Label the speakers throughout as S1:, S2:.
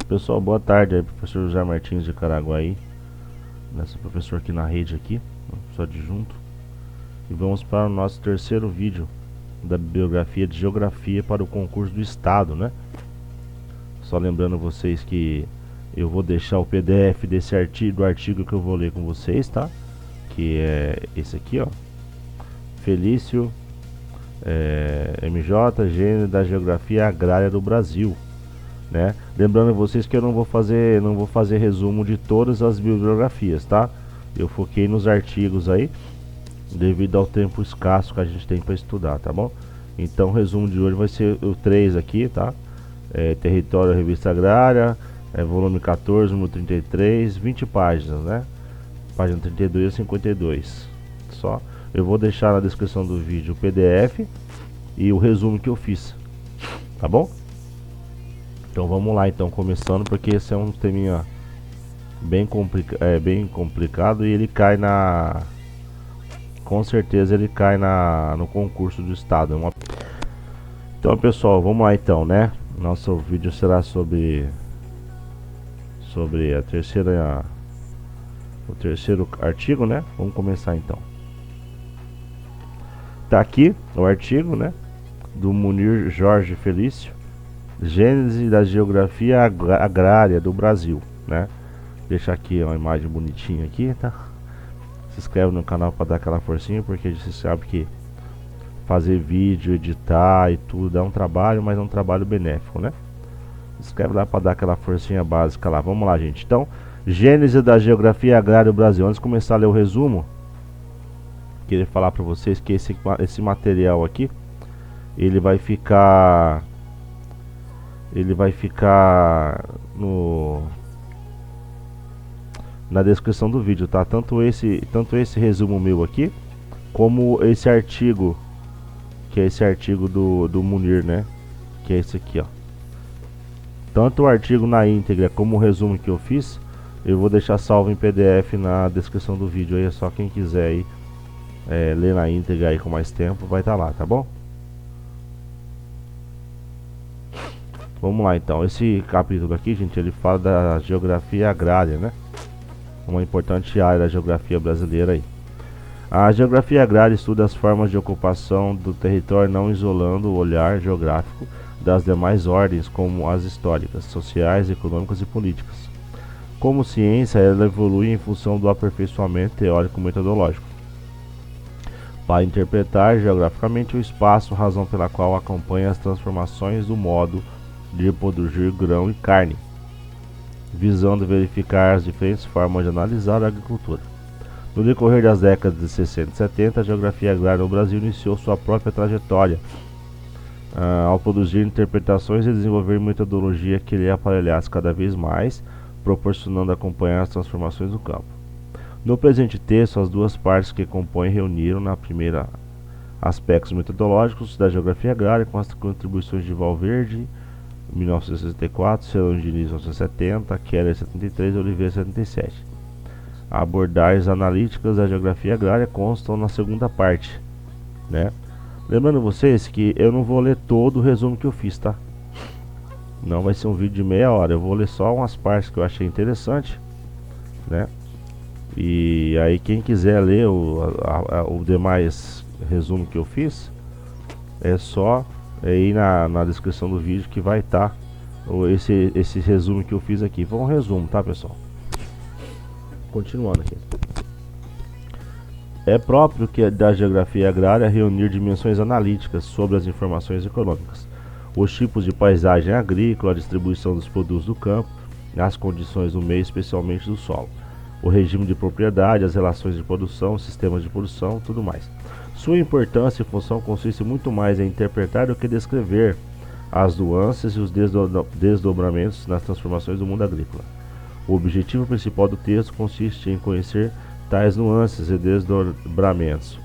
S1: Pessoal, boa tarde aí, professor José Martins de Caraguaí, nessa professor aqui na rede aqui, só adjunto. E vamos para o nosso terceiro vídeo da bibliografia de geografia para o concurso do estado, né? Só lembrando vocês que eu vou deixar o PDF desse artigo que eu vou ler com vocês, tá? Que é esse aqui, ó. Felício MJ, Gênero da Geografia Agrária do Brasil, né? Lembrando vocês que eu não vou fazer resumo de todas as bibliografias, tá? Eu foquei nos artigos aí, devido ao tempo escasso que a gente tem para estudar, tá bom? Então o resumo de hoje vai ser o 3 aqui, tá? Território, Revista Agrária, volume 14, número 33, 20 páginas, né? Página 32 a 52. Só. Eu vou deixar na descrição do vídeo o PDF e o resumo que eu fiz, tá bom? Então vamos lá, então, começando, porque esse é um teminha bem complicado e ele cai com certeza ele cai no concurso do estado. Então, pessoal, vamos lá então, né? Nosso vídeo será sobre o terceiro artigo, né? Vamos começar então. Tá aqui o artigo, né? Do Munir Jorge Felício, Gênese da Geografia Agrária do Brasil, né? Deixa aqui uma imagem bonitinha aqui, tá? Se inscreve no canal para dar aquela forcinha, porque você sabe que fazer vídeo, editar e tudo dá um trabalho, mas é um trabalho benéfico, né? Se inscreve lá para dar aquela forcinha básica lá. Vamos lá, gente. Então, Gênese da Geografia Agrária do Brasil. Antes de começar a ler o resumo, queria falar para vocês que esse material aqui, ele vai ficar na descrição do vídeo, tá? Tanto esse resumo meu aqui, como esse artigo, que é esse artigo do Munir, né? Que é esse aqui, ó. Tanto o artigo na íntegra como o resumo que eu fiz, eu vou deixar salvo em PDF na descrição do vídeo. Aí é só quem quiser aí ler na íntegra aí com mais tempo, vai estar lá, tá bom? Vamos lá então. Esse capítulo aqui, gente, ele fala da geografia agrária, né? Uma importante área da geografia brasileira aí. A geografia agrária estuda as formas de ocupação do território, não isolando o olhar geográfico das demais ordens, como as históricas, sociais, econômicas e políticas. Como ciência, ela evolui em função do aperfeiçoamento teórico-metodológico para interpretar geograficamente o espaço, razão pela qual acompanha as transformações do modo de produzir grão e carne, visando verificar as diferentes formas de analisar a agricultura. No decorrer das décadas de 60 e 70, a geografia agrária no Brasil iniciou sua própria trajetória, ao produzir interpretações e desenvolver metodologia que lhe aparelhasse cada vez mais, proporcionando acompanhar as transformações do campo. No presente texto, as duas partes que compõem reuniram na primeira aspectos metodológicos da geografia agrária, com as contribuições de Valverde, 1964, Celão Diniz, 1970, Keller, 73 e Oliveira, 77. Abordagens analíticas da geografia agrária constam na segunda parte, né? Lembrando vocês que eu não vou ler todo o resumo que eu fiz, tá? Não vai ser um vídeo de meia hora, eu vou ler só umas partes que eu achei interessante, né? E aí quem quiser ler o demais resumo que eu fiz, é só ir na descrição do vídeo que vai estar esse resumo que eu fiz aqui. Foi um resumo, tá, pessoal? Continuando aqui. É próprio que da geografia agrária reunir dimensões analíticas sobre as informações econômicas, os tipos de paisagem agrícola, a distribuição dos produtos do campo, as condições do meio, especialmente do solo, o regime de propriedade, as relações de produção, sistemas de produção, tudo mais. Sua importância e função consiste muito mais em interpretar do que descrever as nuances e os desdobramentos nas transformações do mundo agrícola. O objetivo principal do texto consiste em conhecer tais nuances e desdobramentos,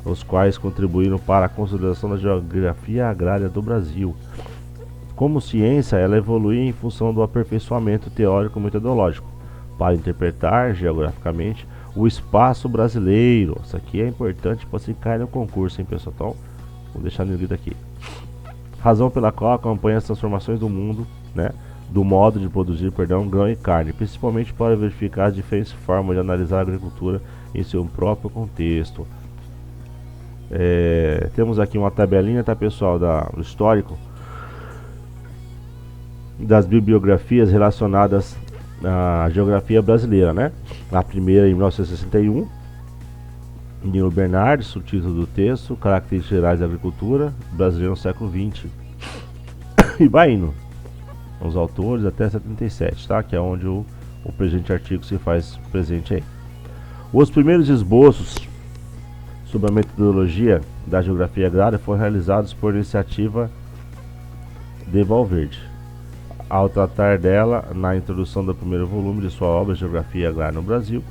S1: os quais contribuíram para a consolidação da geografia agrária do Brasil. Como ciência, ela evolui em função do aperfeiçoamento teórico-metodológico para interpretar geograficamente o espaço brasileiro. Isso aqui é importante para se cair no concurso, hein, pessoal? Então, vou deixar no grito aqui. Razão pela qual acompanha as transformações do mundo, né, do modo de produzir, grão e carne, principalmente para verificar as diferentes formas de analisar a agricultura em seu próprio contexto. Temos aqui uma tabelinha, tá, pessoal, do histórico das bibliografias relacionadas à geografia brasileira, né? A primeira em 1961, Nilo Bernardes, o título do texto, Características Gerais da Agricultura Brasileira no século XX. E vai indo os autores até 77, tá? Que é onde o presente artigo se faz presente aí. Os primeiros esboços sobre a metodologia da geografia agrária foram realizados por iniciativa de Valverde, ao tratar dela na introdução do primeiro volume de sua obra Geografia Agrária no Brasil.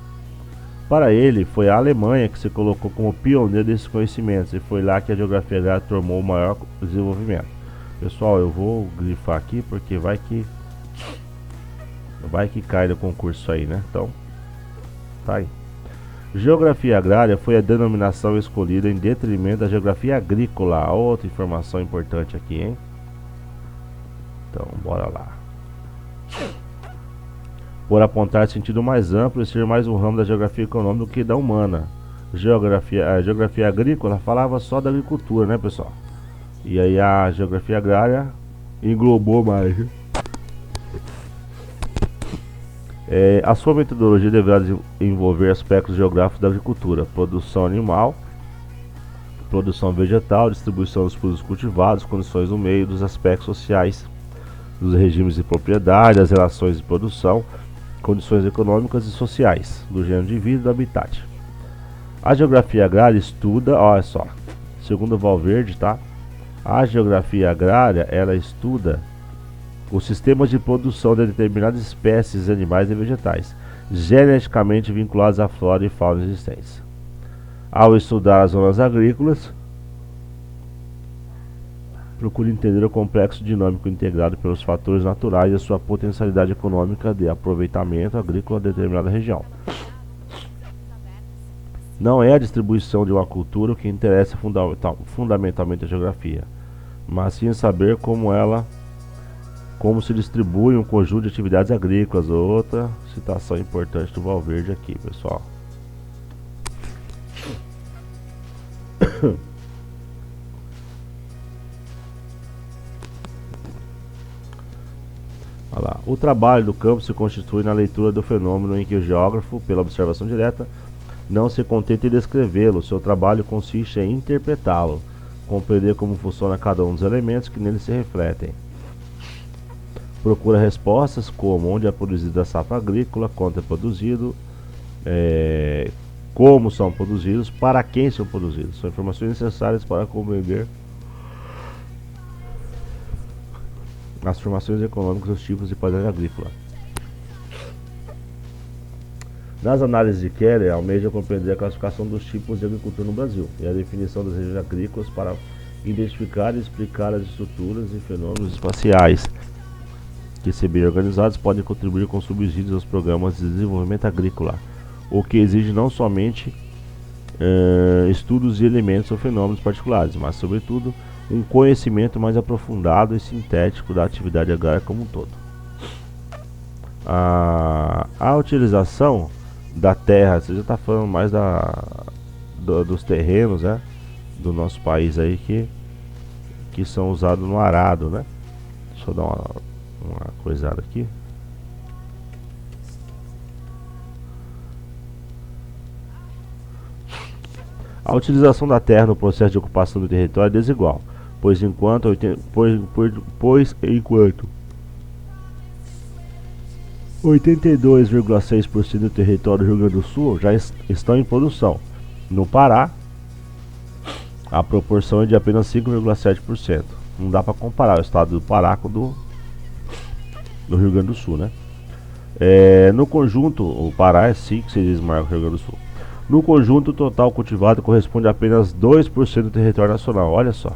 S1: Para ele, foi a Alemanha que se colocou como pioneiro desses conhecimentos, e foi lá que a geografia agrária tomou o maior desenvolvimento. Pessoal, eu vou grifar aqui porque vai que cai no concurso aí, né? Então, tá aí. Geografia agrária foi a denominação escolhida em detrimento da geografia agrícola. Outra informação importante aqui, hein? Então, bora lá. Por apontar sentido mais amplo e ser mais um ramo da geografia econômica do que da humana. A geografia agrícola falava só da agricultura, né, pessoal? E aí a geografia agrária englobou mais. A sua metodologia deverá envolver aspectos geográficos da agricultura: produção animal, produção vegetal, distribuição dos produtos cultivados, condições do meio, dos aspectos sociais, dos regimes de propriedade, das relações de produção, condições econômicas e sociais, do gênero de vida e do habitat. A geografia agrária estuda, olha só, segundo Valverde, tá? A geografia agrária, ela estuda os sistemas de produção de determinadas espécies animais e vegetais, geneticamente vinculados à flora e fauna existentes. Ao estudar as zonas agrícolas, procura entender o complexo dinâmico integrado pelos fatores naturais e a sua potencialidade econômica de aproveitamento agrícola de determinada região. Não é a distribuição de uma cultura o que interessa fundamentalmente a geografia, mas sim saber como se distribui um conjunto de atividades agrícolas. Outra citação importante do Valverde aqui, pessoal. Olha lá. O trabalho do campo se constitui na leitura do fenômeno em que o geógrafo, pela observação direta, não se contenta em descrevê-lo. Seu trabalho consiste em interpretá-lo, compreender como funciona cada um dos elementos que nele se refletem. Procura respostas como onde é produzida a safra agrícola, quanto é produzido, como são produzidos, para quem são produzidos. São informações necessárias para compreender as formações econômicas dos tipos de paisagem agrícola. Nas análises de Keller, almeja compreender a classificação dos tipos de agricultura no Brasil e a definição das regiões agrícolas para identificar e explicar as estruturas e fenômenos espaciais que, se bem organizados, podem contribuir com subsídios aos programas de desenvolvimento agrícola, o que exige não somente estudos de elementos ou fenômenos particulares, mas, sobretudo, um conhecimento mais aprofundado e sintético da atividade agrária como um todo. A utilização da terra, você já está falando mais dos terrenos, né, do nosso país aí que são usados no arado, né? Deixa eu dar uma coisada aqui. A utilização da terra no processo de ocupação do território é desigual, pois enquanto 82,6% do território do Rio Grande do Sul já estão em produção. No Pará, a proporção é de apenas 5,7%. Não dá para comparar o estado do Pará com do Rio Grande do Sul, né? No conjunto, o Pará é 5 vezes maior que o Rio Grande do Sul. No conjunto, o total cultivado corresponde a apenas 2% do território nacional. Olha só.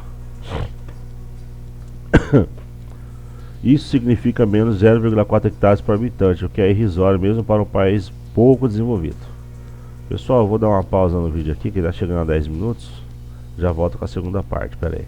S1: Isso significa menos 0,4 hectares por habitante, o que é irrisório mesmo para um país pouco desenvolvido. Pessoal, eu vou dar uma pausa no vídeo aqui, que está chegando a 10 minutos. Já volto com a segunda parte, pera aí.